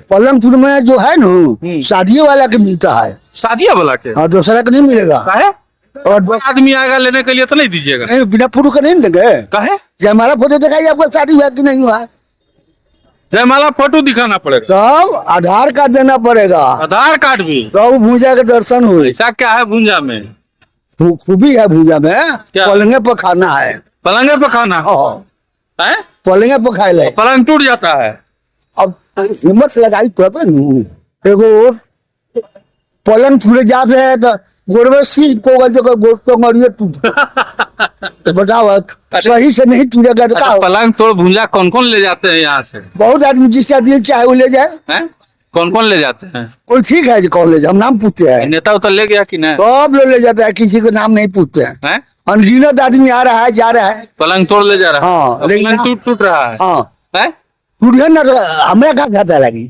पलंग टूट में जो है ना शादी वाला के मिलता है, शादिया वाला के और दूसरा का नहीं मिलेगा। काहे? और कोई आदमी आएगा लेने के लिए तो नहीं दीजिएगा? नहीं, बिना प्रूफ का नहीं देंगे। काहे? जयमाला फोटो दिखाइए आपका शादी हुआ कि नहीं हुआ, जयमाला फोटो दिखाना पड़ेगा, तब आधार कार्ड देना पड़ेगा, आधार कार्ड भी। तब भूजा के दर्शन हुए। ऐसा क्या है भूंजा में? खूबी है भूजा में, क्या? पलंगे पर खाना है। पलंगे पे खाना हाँ, है? पलंगे पर खाए ले। पलंग टूट जाता है। अब हिम्मत लगाई पड़ता नू, एगो पलंग टूट जात है तो गोरवे सीख को गोर तो मरिए टूट तो बताओ सही से नहीं टूटेगा तो अच्छा, क्या? पलंग तोड़ भूंजा कौन कौन ले जाते हैं यहाँ से? बहुत आदमी जिसका दिल चाहे वो ले जाए। हैं? कौन कौन ले जाते हैं? कोई ठीक है जी कॉलेज हम नाम पूछते हैं, नेता उतर ले गया कि नहीं? सब लोग ले जाता है, किसी का नाम नहीं पूछते हैं। हैं? अनगिनत आदमी आ रहा है जा रहा है। पलंग तोड़ ले जा रहा है। हाँ, और लेकिन पलंग टूट रहा है। हाँ हैं? टूटिए ना तो हमें क्या खाता लगी।